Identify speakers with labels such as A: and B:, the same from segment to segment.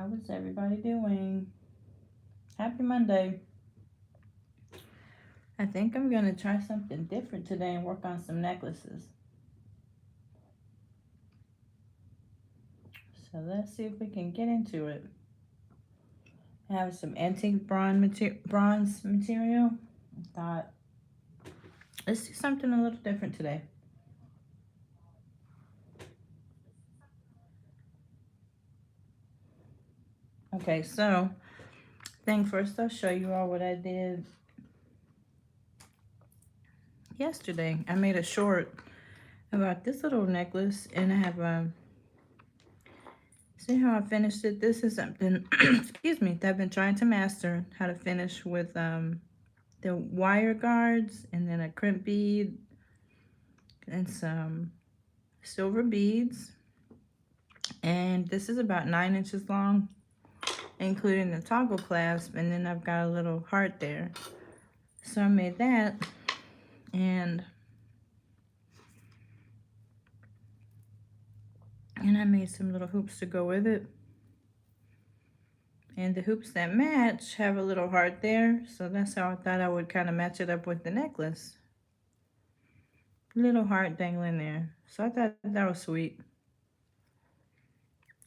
A: How is everybody doing? Happy Monday. I think I'm going to try something different today and work on some necklaces. So let's see if we can get into it. I have some antique bronze material. I thought, let's do something a little different today. Okay, so I think first I'll show you all what I did yesterday. I made a short about this little necklace, and I have see how I finished it. This is something excuse me, that I've been trying to master how to finish with the wire guards, and then a crimp bead and some silver beads. And this is about 9 inches long, including the toggle clasp, and then I've got a little heart there. So I made that, and I made some little hoops to go with it. And the hoops that match have a little heart there, so that's how I thought I would kind of match it up with the necklace. Little heart dangling there. So I thought that was sweet.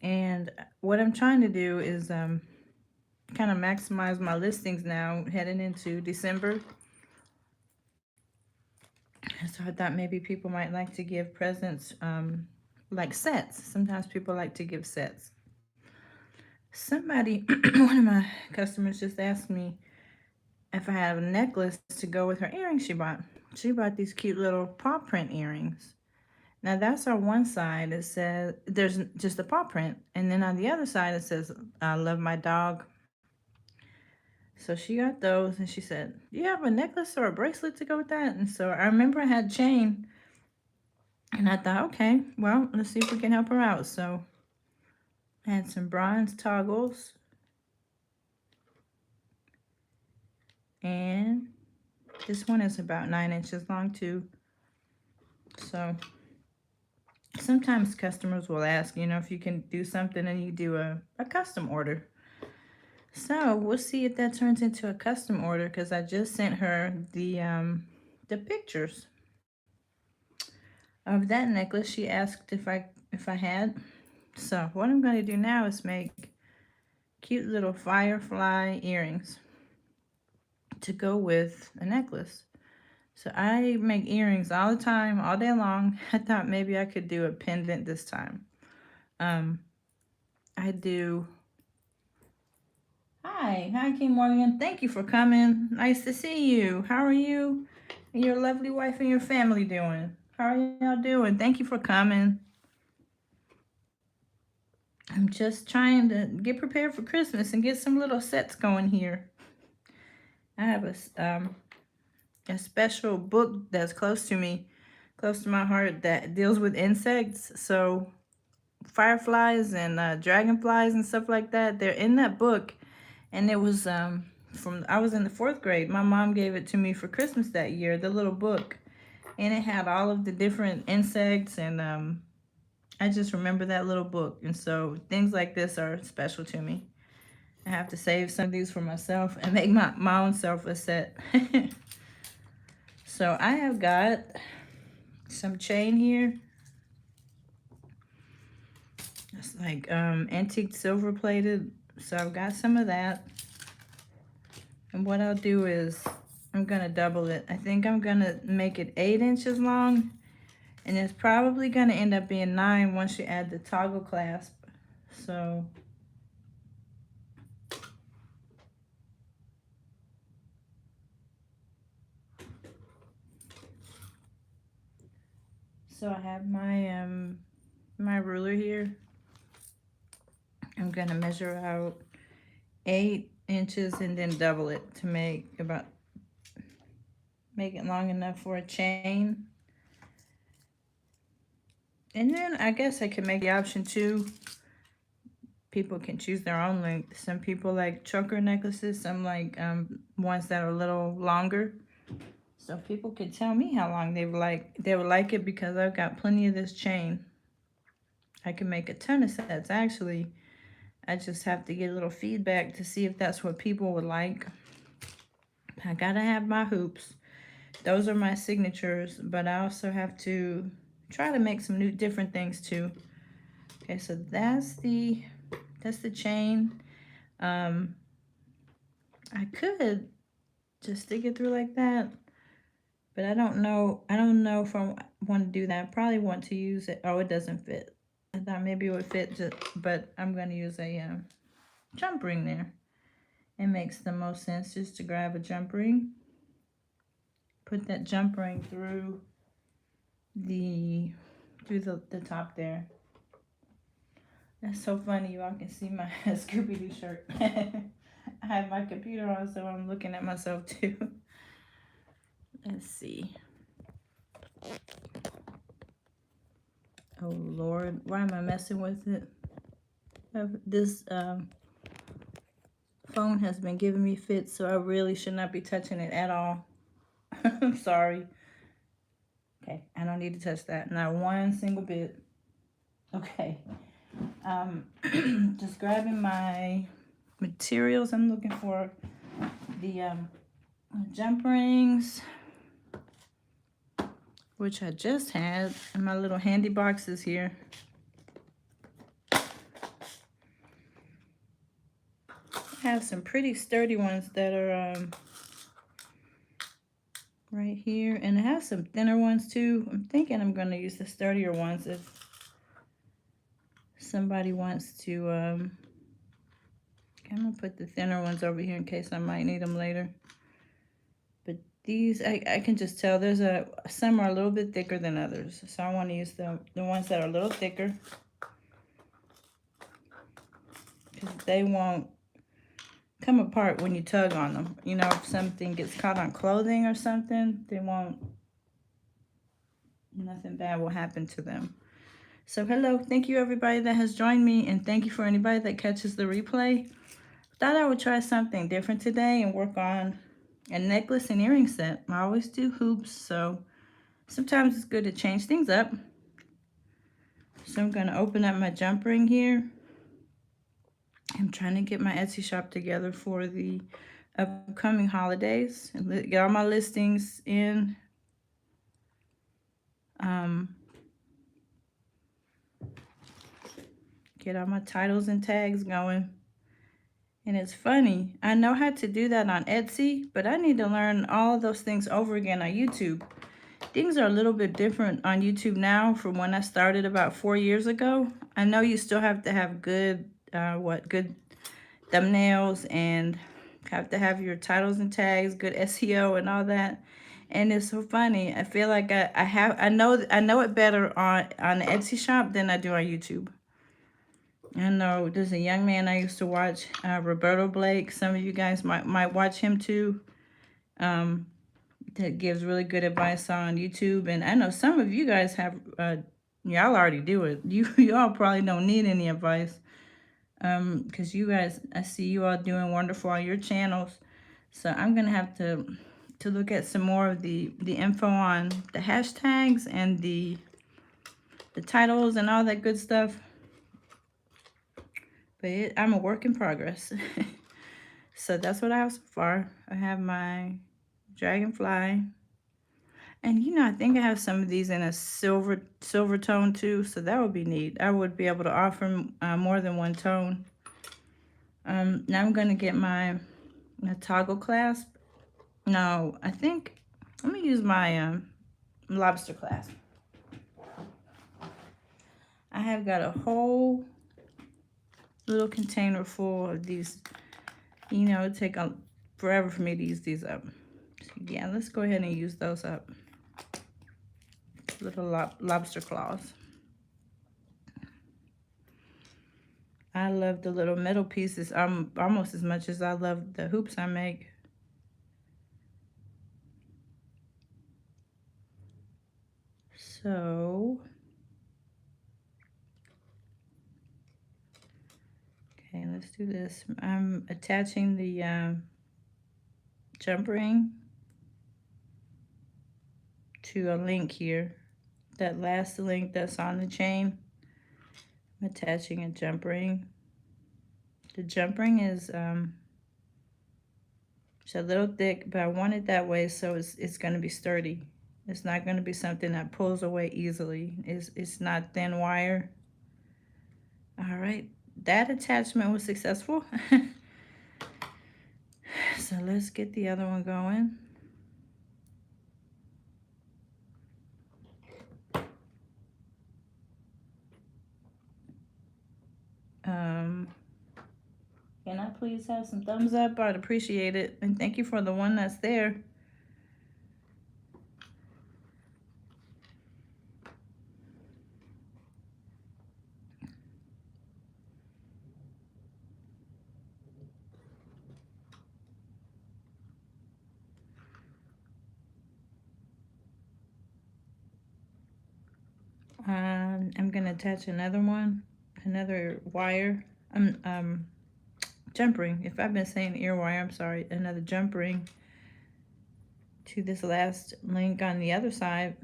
A: And what I'm trying to do is kind of maximize my listings now heading into December. So I thought maybe people might like to give presents like sets. Sometimes people like to give sets. Somebody, one of my customers just asked me if I had a necklace to go with her earrings she bought. She bought these cute little paw print earrings. Now that's on one side. It says there's just a paw print, and then on the other side it says "I love my dog." So she got those, and she said, "Do you have a necklace or a bracelet to go with that?" And so I remember I had chain, and I thought, okay, well, let's see if we can help her out. So I had some bronze toggles, and this one is about 9 inches long too. So sometimes customers will ask, if you can do something and you do a custom order. So we'll see if that turns into a custom order, because I just sent her the pictures of that necklace. She asked if I had. So what I'm going to do now is make cute little firefly earrings to go with a necklace. So I make earrings all the time, all day long. I thought maybe I could do a pendant this time. I do. Hi, King Morgan. Thank you for coming. Nice to see you. How are you and your lovely wife and your family doing? How are y'all doing? Thank you for coming. I'm just trying to get prepared for Christmas and get some little sets going here. I have a special book that's close to me, close to my heart, that deals with insects. So fireflies and dragonflies and stuff like that, they're in that book. And it was I was in the 4th grade. My mom gave it to me for Christmas that year, the little book. And it had all of the different insects, and I just remember that little book. And so things like this are special to me. I have to save some of these for myself and make my own self a set. So I have got some chain here. It's like antique silver plated. So I've got some of that. And what I'll do is I'm going to double it. I think I'm going to make it 8 inches long. And it's probably going to end up being 9 once you add the toggle clasp. So I have my ruler here. I'm going to measure out 8 inches and then double it to make it long enough for a chain. And then I guess I can make the option too. People can choose their own length. Some people like choker necklaces. Some like ones that are a little longer. So people can tell me how long they would like it, because I've got plenty of this chain. I can make a ton of sets. Actually, I just have to get a little feedback to see if that's what people would like. I gotta have my hoops. Those are my signatures, but I also have to try to make some new different things too. Okay, so that's the chain. I could just stick it through like that, but I don't know. I don't know if I want to do that. I probably want to use it. Oh, it doesn't fit. I thought maybe it would fit, but I'm going to use a jump ring there. It makes the most sense just to grab a jump ring, put that jump ring through the top there. That's so funny. You all can see my Scooby-Doo shirt. I have my computer on, so I'm looking at myself too. Let's see. Oh Lord, why am I messing with it? This phone has been giving me fits, so I really should not be touching it at all. I'm sorry. Okay, I don't need to touch that. Not one single bit. Okay. Just grabbing my materials. I'm looking for the jump rings, which I just had in my little handy boxes here. I have some pretty sturdy ones that are right here, and I have some thinner ones too. I'm thinking I'm going to use the sturdier ones if somebody wants to. I'm going to put the thinner ones over here in case I might need them later. But these, I can just tell there's some are a little bit thicker than others. So I want to use the ones that are a little thicker, because they won't come apart when you tug on them. You know, if something gets caught on clothing or something, they won't, nothing bad will happen to them. So hello, thank you everybody that has joined me, and thank you for anybody that catches the replay. Thought I would try something different today and work on a necklace and earring set. I always do hoops, so sometimes it's good to change things up. So I'm going to open up my jump ring here. I'm trying to get my Etsy shop together for the upcoming holidays and get all my listings in. Get all my titles and tags going. And it's funny, I know how to do that on Etsy, but I need to learn all of those things over again on YouTube. Things are a little bit different on YouTube now from when I started about 4 years ago. I know you still have to have good, good thumbnails, and have to have your titles and tags, good SEO and all that. And it's so funny. I feel like I know it better on the Etsy shop than I do on YouTube. I know there's a young man I used to watch, Roberto Blake. Some of you guys might watch him too. That gives really good advice on YouTube. And I know some of you guys have, y'all already do it. Y'all probably don't need any advice. Because you guys, I see you all doing wonderful on your channels. So I'm going to have to look at some more of the info on the hashtags and the titles and all that good stuff. But I'm a work in progress. So that's what I have so far. I have my dragonfly. And you know, I think I have some of these in a silver tone too. So that would be neat. I would be able to offer more than one tone. Now I'm going to get my toggle clasp. No, I think I'm going to use my lobster clasp. I have got a whole little container full of these. You know, it'd take forever for me to use these up. So yeah, let's go ahead and use those up. Little lobster claws. I love the little metal pieces almost as much as I love the hoops I make. So, okay, let's do this. I'm attaching the jump ring to a link here. That last link that's on the chain. I'm attaching a jump ring. The jump ring is it's a little thick, but I want it that way so it's going to be sturdy. It's not going to be something that pulls away easily. It's not thin wire. All right, that attachment was successful. So let's get the other one going. Can I please have some thumbs up? I'd appreciate it. And thank you for the one that's there. I'm gonna attach another one, another wire. Jump ring. If I've been saying ear wire, I'm sorry. Another jump ring to this last link on the other side.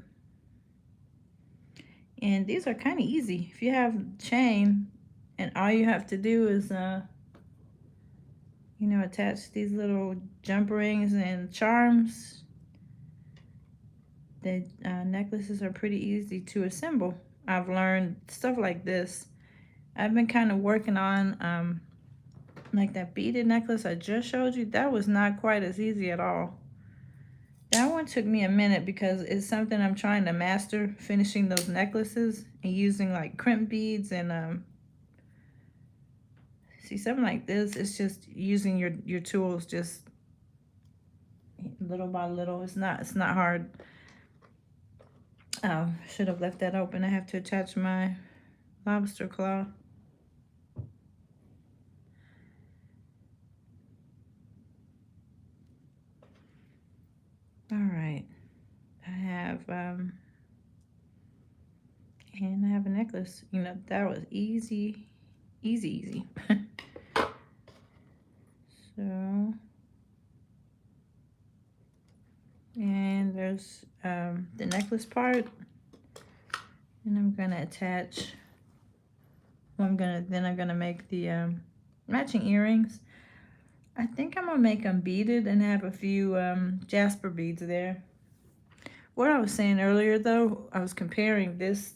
A: And these are kind of easy. If you have chain, and all you have to do is, you know, attach these little jump rings and charms. The necklaces are pretty easy to assemble. I've learned stuff like this. I've been kind of working on like that beaded necklace I just showed you. That was not quite as easy at all. That one took me a minute because it's something I'm trying to master, finishing those necklaces and using like crimp beads and see, something like this, it's just using your tools just little by little. It's not hard. Should have left that open. I have to attach my lobster claw. All right, I have and I have a necklace. You know, that was easy. So, and there's the necklace part, and I'm gonna attach. I'm gonna make the matching earrings. I think I'm gonna make them beaded and have a few jasper beads there. What I was saying earlier though, I was comparing this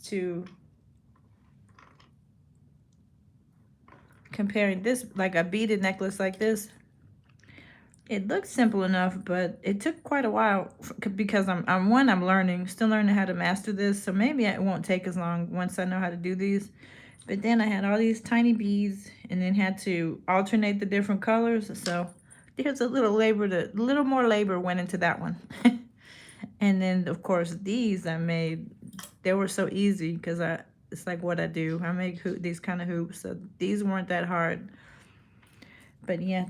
A: like a beaded necklace like this. It looks simple enough, but it took quite a while because I'm learning, still learning how to master this. So maybe it won't take as long once I know how to do these. But then I had all these tiny beads and then had to alternate the different colors. So there's a little more labor went into that one. And then of course these I made, they were so easy because it's like what I do. I make these kind of hoops. So these weren't that hard. But yeah,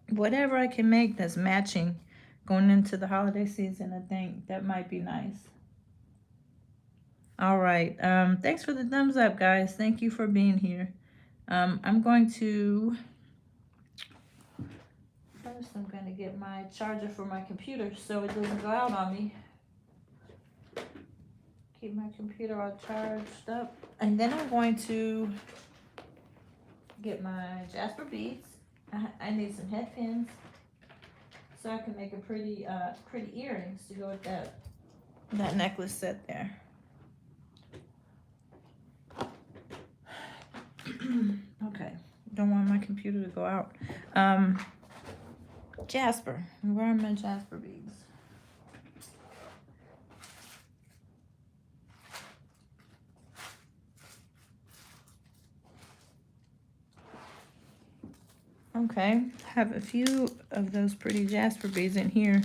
A: whatever I can make that's matching going into the holiday season, I think that might be nice. All right. Thanks for the thumbs up, guys. Thank you for being here. I'm going to get my charger for my computer so it doesn't go out on me. Keep my computer all charged up. And then I'm going to get my jasper beads. I need some head pins so I can make a pretty earrings to go with that necklace set there. Okay, don't want my computer to go out. Jasper, where are my jasper beads? Okay, have a few of those pretty jasper beads in here.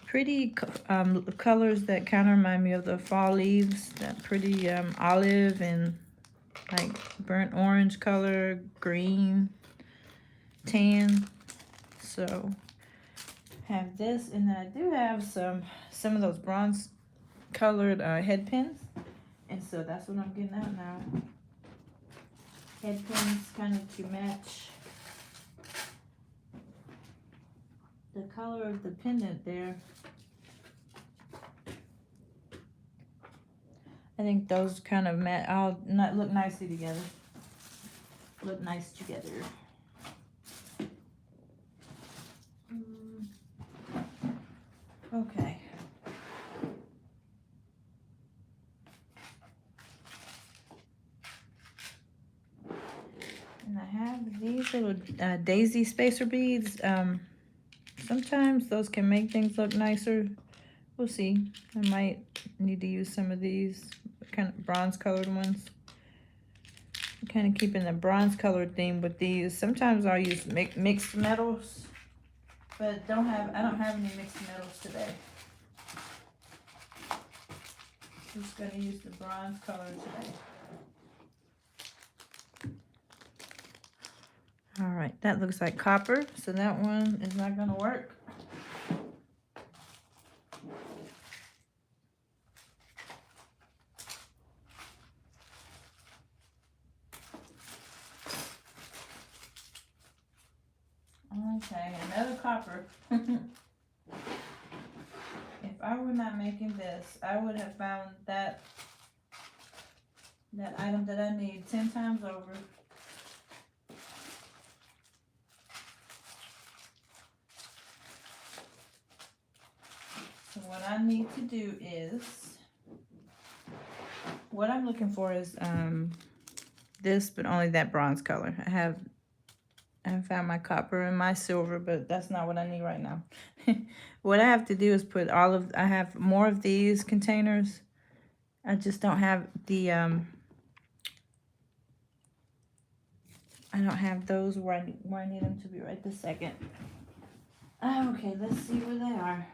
A: Pretty colors that kind of remind me of the fall leaves, that pretty olive and like burnt orange color, green, tan. So have this, and then I do have some of those bronze colored head pins, and so that's what I'm getting out now. Head pins kind of to match the color of the pendant there. I think those kind of all not look nicely together. Look nice together. Okay. And I have these little daisy spacer beads. Sometimes those can make things look nicer. We'll see. I might need to use some of these kind of bronze colored ones. I'm kind of keeping the bronze colored theme with these. Sometimes I'll use mixed metals, but I don't have any mixed metals today. Just gonna use the bronze color today. All right, that looks like copper, so that one is not gonna work. Okay, another copper. If I were not making this, I would have found that item that I need 10 times over. So what I need to do is, what I'm looking for is this, but only that bronze color. I have found my copper and my silver, but that's not what I need right now. What I have to do is put I have more of these containers. I just don't have the, I don't have those where I need them to be right this second. Okay, let's see where they are.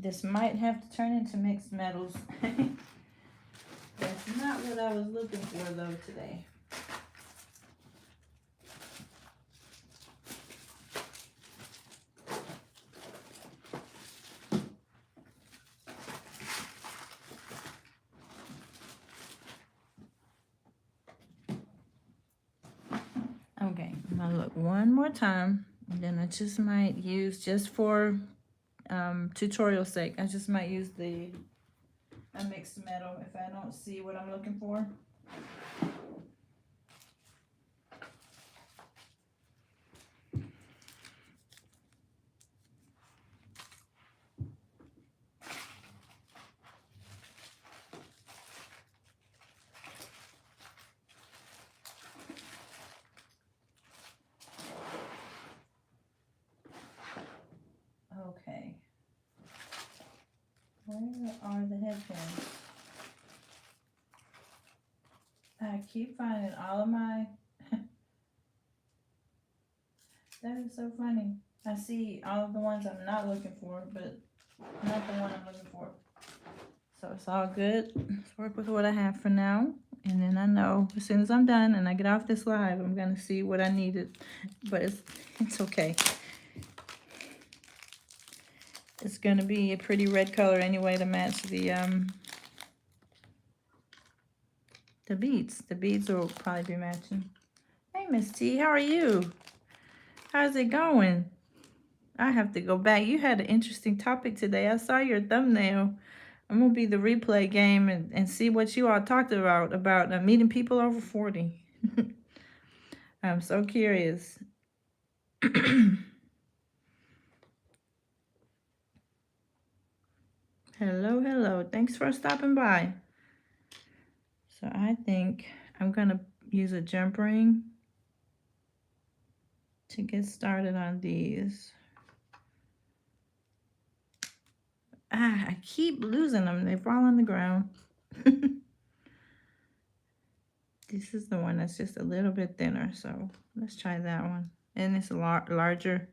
A: This might have to turn into mixed metals. That's not what I was looking for though today. Okay, I'm gonna look one more time, and then I just might use, just for tutorial sake, I just might use a mixed metal if I don't see what I'm looking for. Okay. Where are the head pins? I keep finding all of my... That is so funny. I see all of the ones I'm not looking for, but not the one I'm looking for. So it's all good. Let's work with what I have for now. And then I know as soon as I'm done and I get off this live, I'm going to see what I needed. But it's okay. It's going to be a pretty red color anyway to match the beads. The beads will probably be matching. Hey, Miss T, how are you? How's it going? I have to go back. You had an interesting topic today. I saw your thumbnail. I'm going to be the replay game and see what you all talked about meeting people over 40. I'm so curious. Hello, hello. Thanks for stopping by. So I think I'm going to use a jump ring to get started on these. I keep losing them. They fall on the ground. This is the one that's just a little bit thinner, so let's try that one. And it's a lot larger.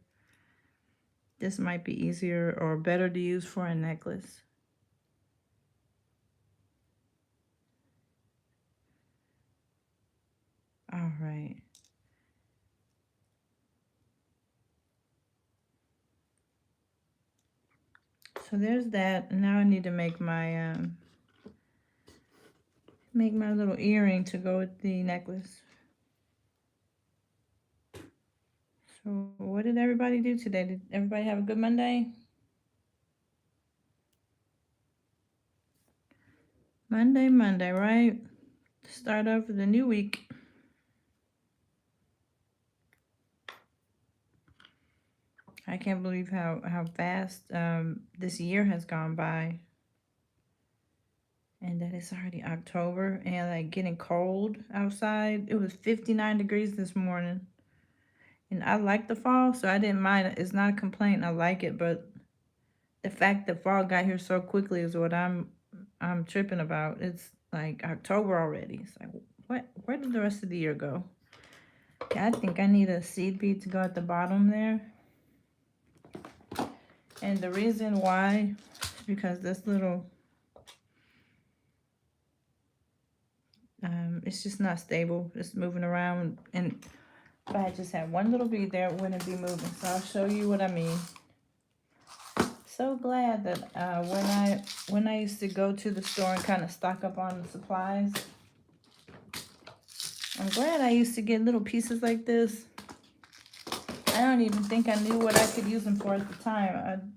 A: This might be easier or better to use for a necklace. All right. So there's that. Now I need to make my little earring to go with the necklace. So So what did everybody do today? Did everybody have a good Monday? Monday, right? Start off the new week. I can't believe how fast this year has gone by. And that it's already October and like getting cold outside. It was 59 degrees this morning. And I like the fall, so I didn't mind it. It's not a complaint. I like it, but the fact that fall got here so quickly is what I'm tripping about. It's like October already. It's like where did the rest of the year go? Okay, I think I need a seed bead to go at the bottom there. And the reason why is because this little it's just not stable. It's moving around, and if I just had one little bead there, it wouldn't be moving. So I'll show you what I mean. So glad that when I used to go to the store and kind of stock up on the supplies, I'm glad I used to get little pieces like this. I don't even think I knew what I could use them for at the time.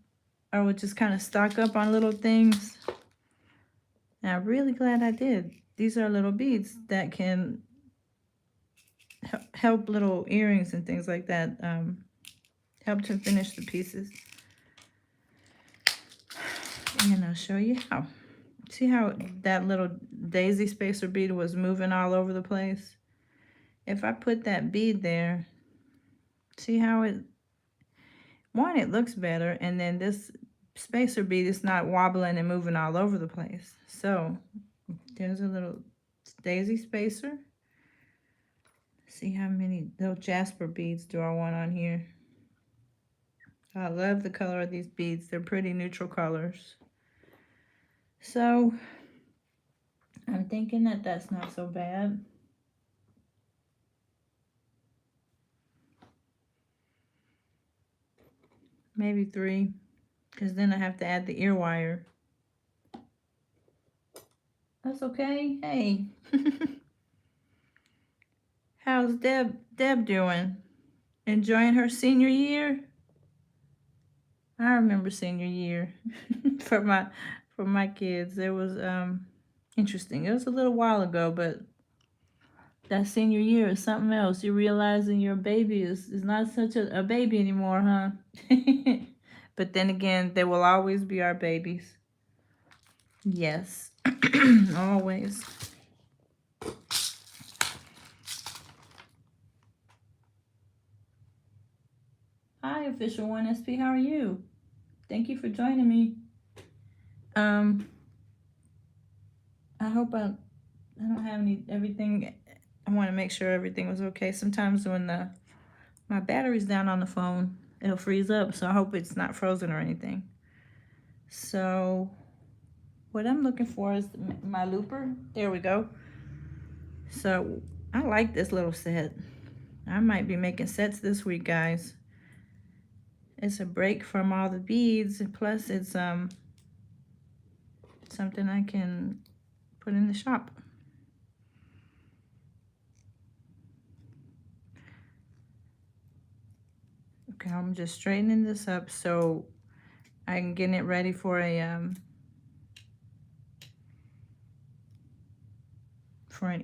A: I would just kind of stock up on little things. And I'm really glad I did. These are little beads that can help little earrings and things like that. Help to finish the pieces. And I'll show you how. See how that little daisy spacer bead was moving all over the place? If I put that bead there, see how it looks better, and then this spacer bead is not wobbling and moving all over the place. So there's a little daisy spacer. See how many little jasper beads do I want on here? I love the color of these beads. They're pretty neutral colors. So I'm thinking that that's not so bad. Maybe 3, because then I have to add the ear wire. That's okay. Hey. How's Deb doing? Enjoying her senior year? I remember senior year for my kids. It was interesting. It was a little while ago, but that senior year is something else. You're realizing your baby is not such a baby anymore, huh? But then again, they will always be our babies. Yes. Always. Hi, official 1SP. How are you? Thank you for joining me. I hope I don't have everything. I want to make sure everything was okay. Sometimes when my battery's down on the phone, it'll freeze up. So I hope it's not frozen or anything. So what I'm looking for is my looper. There we go. So I like this little set. I might be making sets this week, guys. It's a break from all the beads, and plus it's something I can put in the shop. Okay, I'm just straightening this up so I can get it ready for an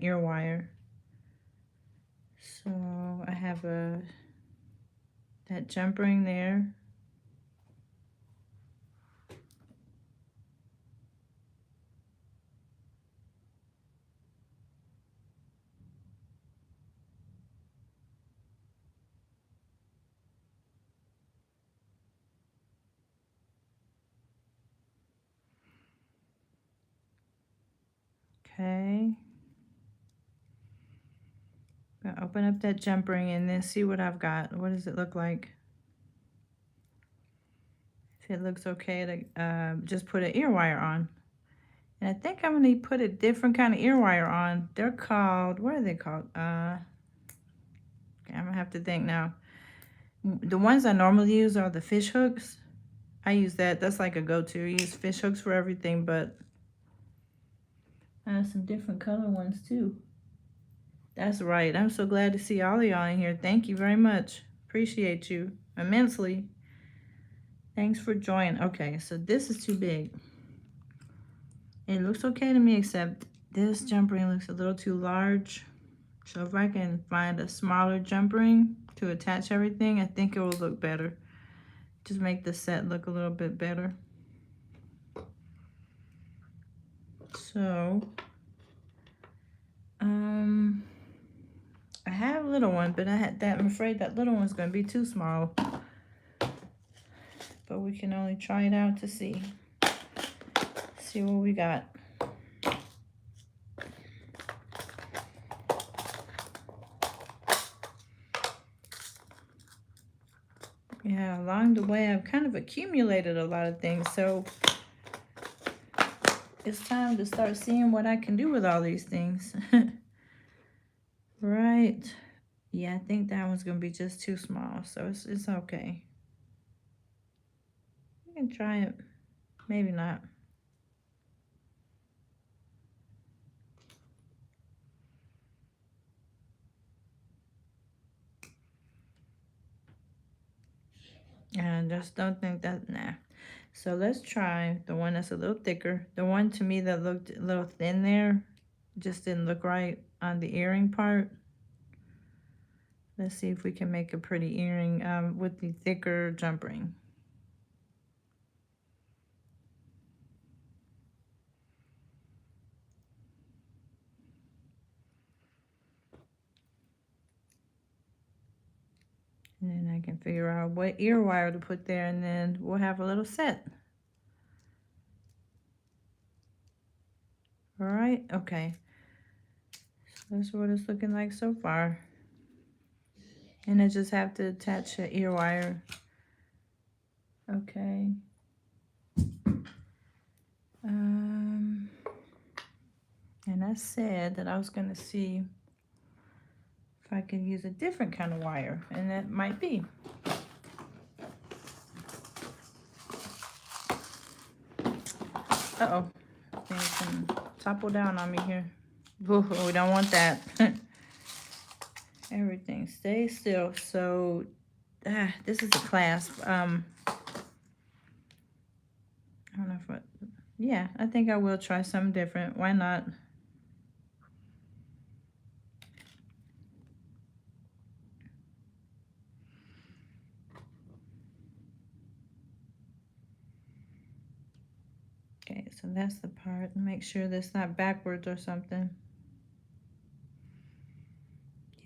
A: ear wire. So I have that jump ring there. Okay. Gonna open up that jump ring and then see what I've got. What does it look like? If it looks okay to just put an ear wire on. And I think I'm gonna put a different kind of ear wire on. They're called, what are they called? Okay, I'm gonna have to think now. The ones I normally use are the fish hooks. I use that. That's like a go-to. I use fish hooks for everything, but I have some different color ones too. That's right. I'm so glad to see all of y'all in here. Thank you very much. Appreciate you immensely. Thanks for joining. Okay, so this is too big. It looks okay to me, except this jump ring looks a little too large. So if I can find a smaller jump ring to attach everything, I think it will look better. Just make the set look a little bit better. So, I have a little one, but I'm afraid that little one's gonna be too small. But we can only try it out to see what we got. Yeah, along the way, I've kind of accumulated a lot of things, so it's time to start seeing what I can do with all these things. Right. Yeah, I think that one's gonna be just too small, so it's okay. We can try it. Maybe not. And I just don't think that, nah. So let's try the one that's a little thicker. The one to me that looked a little thin there, just didn't look right on the earring part. Let's see if we can make a pretty earring with the thicker jump ring. And then I can figure out what ear wire to put there, and then we'll have a little set. All right, okay. So that's what it's looking like so far. And I just have to attach the ear wire. Okay. And I said that I was gonna see if I could use a different kind of wire, and that might be. Uh-oh, things can topple down on me here. Ooh, we don't want that. Everything stays still. So, this is a clasp. I don't know if yeah, I think I will try something different. Why not? Okay, so that's the part. Make sure that's not backwards or something.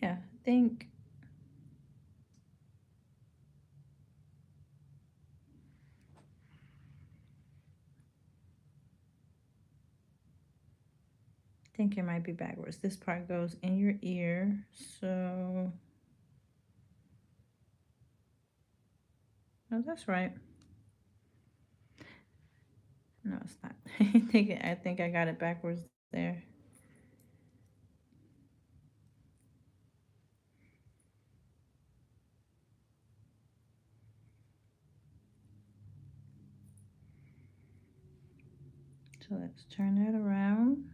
A: Yeah, I think. I think it might be backwards. This part goes in your ear, so. No, that's right. No, it's not. I think I got it backwards there. So let's turn that around.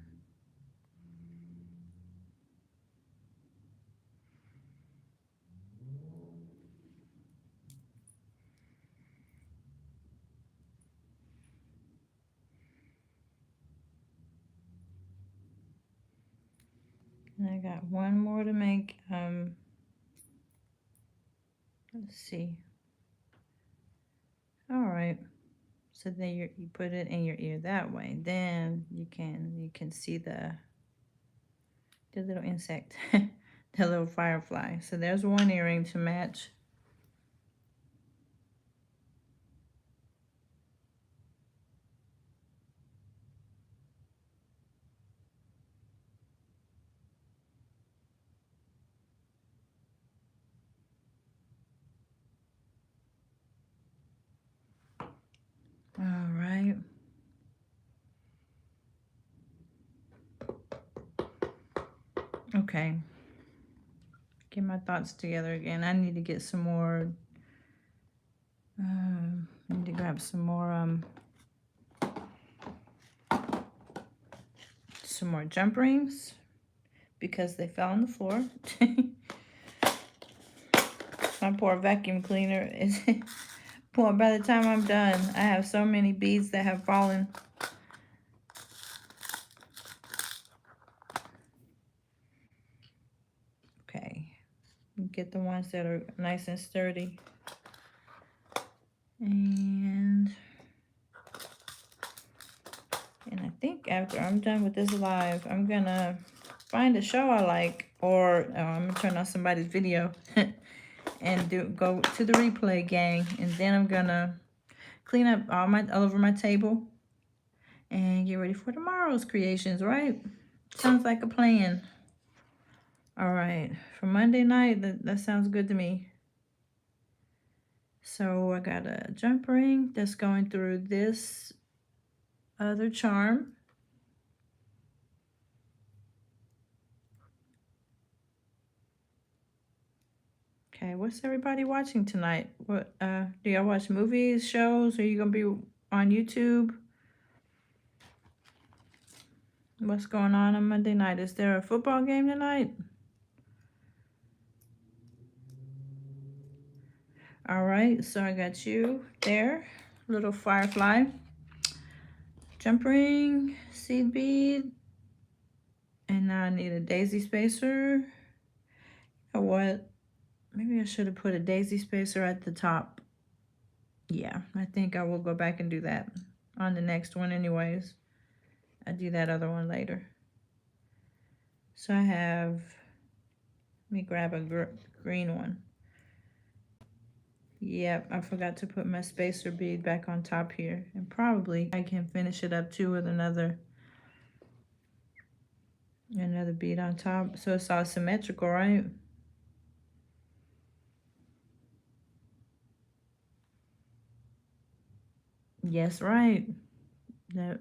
A: And I got one more to make. Let's see. All right. So then you put it in your ear that way. Then you can see the little insect, the little firefly. So there's one earring to match. All right. Okay. Get my thoughts together again. I need to get some more. I need to grab some more jump rings because they fell on the floor. my poor vacuum cleaner is boy, by the time I'm done, I have so many beads that have fallen. Okay. Get the ones that are nice and sturdy. And I think after I'm done with this live, I'm gonna find a show I like, or I'm gonna turn on somebody's video and go to the replay gang, and then I'm gonna clean up all over my table and get ready for tomorrow's creations, right? Sounds like a plan. All right, for Monday night, that sounds good to me. So I got a jump ring that's going through this other charm. Okay, what's everybody watching tonight? What do y'all watch movies, shows? Are you gonna be on YouTube? What's going on Monday night? Is there a football game tonight? All right, so I got you there, little firefly, jump ring, seed bead, and now I need a daisy spacer. Or what? Maybe I should have put a daisy spacer at the top. Yeah, I think I will go back and do that on the next one anyways. I'll do that other one later. So I have, let me grab a green one. Yep, I forgot to put my spacer bead back on top here. And probably I can finish it up too with another bead on top. So it's all symmetrical, right? Yes, right. That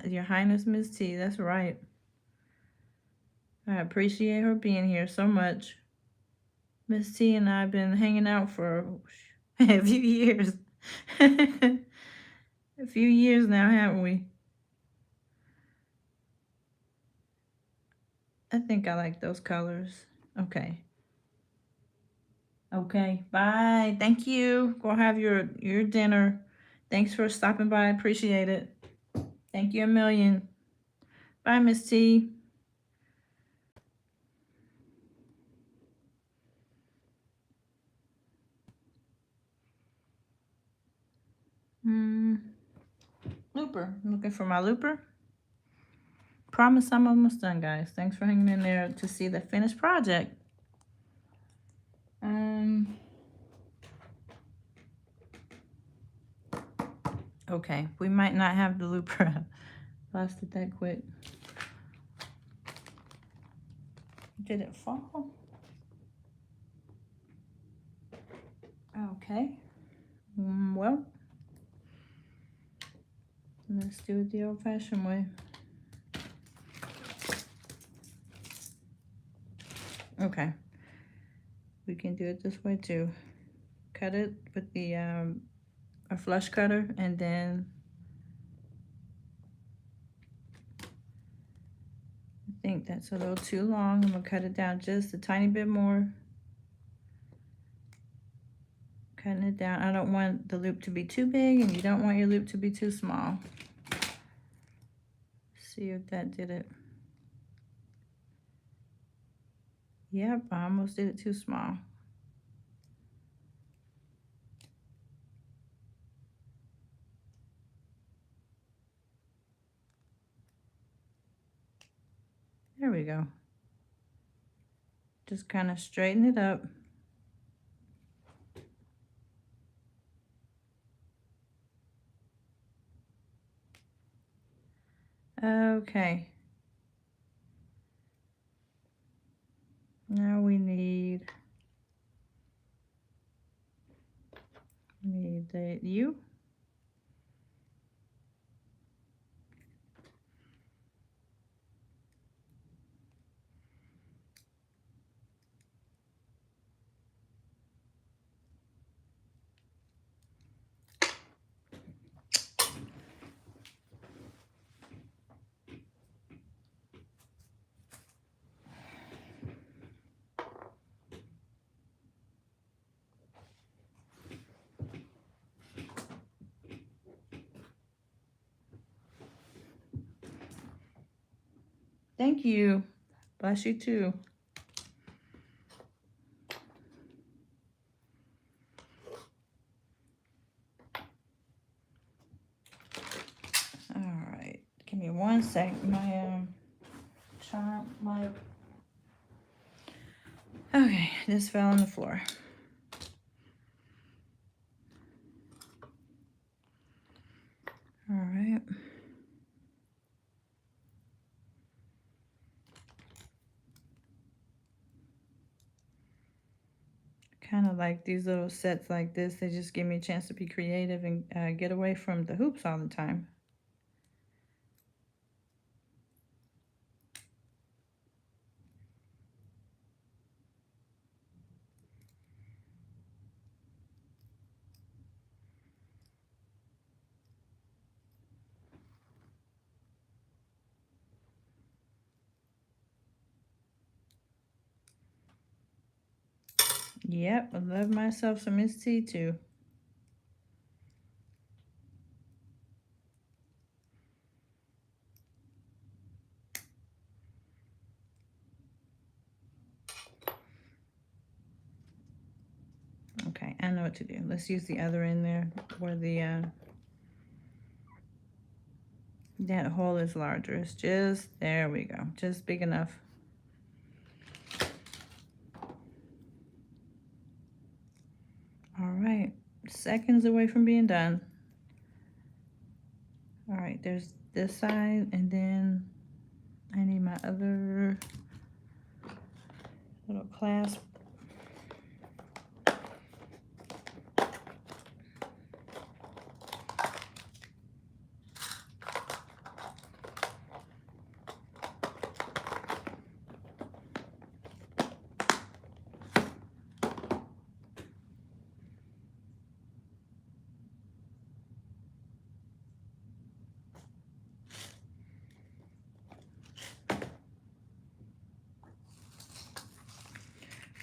A: Your Highness Miss T, that's right. I appreciate her being here so much. Miss T and I have been hanging out for a few years. A few years now, haven't we? I think I like those colors. Okay. Okay, bye. Thank you. Go have your dinner. Thanks for stopping by. Appreciate it. Thank you a million. Bye, Miss T. Looper. I'm looking for my looper. Promise I'm almost done, guys. Thanks for hanging in there to see the finished project. Okay, we might not have the looper. Lost it that quick. Did it fall? Okay. Well, let's do it the old-fashioned way. Okay. We can do it this way too. Cut it with the a flush cutter, and then I think that's a little too long. I'm gonna cut it down just a tiny bit more. Cutting it down. I don't want the loop to be too big, and you don't want your loop to be too small. See if that did it. Yep, I almost did it too small. There we go. Just kind of straighten it up. Okay. Now we need the U. Thank you. Bless you too. All right. Give me 1 sec. My okay, this fell on the floor. All right. Kind of like these little sets like this. They just give me a chance to be creative and get away from the hoops all the time. Yep, I love myself some Miss T too. Okay, I know what to do. Let's use the other end there where the that hole is larger. It's just, there we go, just big enough. All right, seconds away from being done. All right, there's this side, and then I need my other little clasp.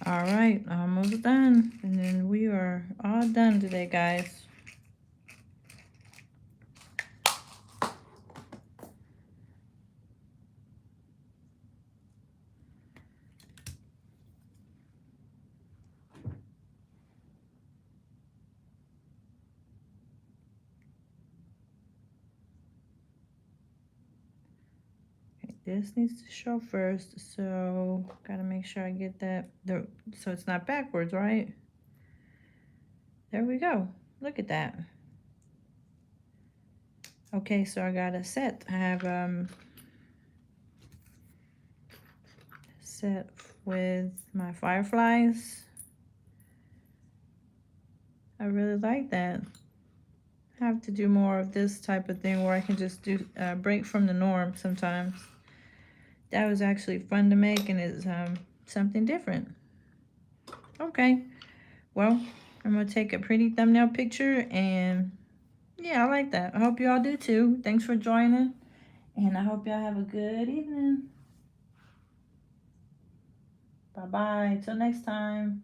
A: All right, almost done. And then we are all done today, guys. Okay, this needs to show first, so gotta make sure I get that, so it's not backwards, right? There we go. Look at that. Okay, so I got a set. I have set with my fireflies. I really like that. I have to do more of this type of thing where I can just do break from the norm sometimes. That was actually fun to make, and it's something different. Okay, well, I'm gonna take a pretty thumbnail picture, and yeah, I like that. I hope you all do too. Thanks for joining, and I hope y'all have a good evening. Bye-bye. Till next time.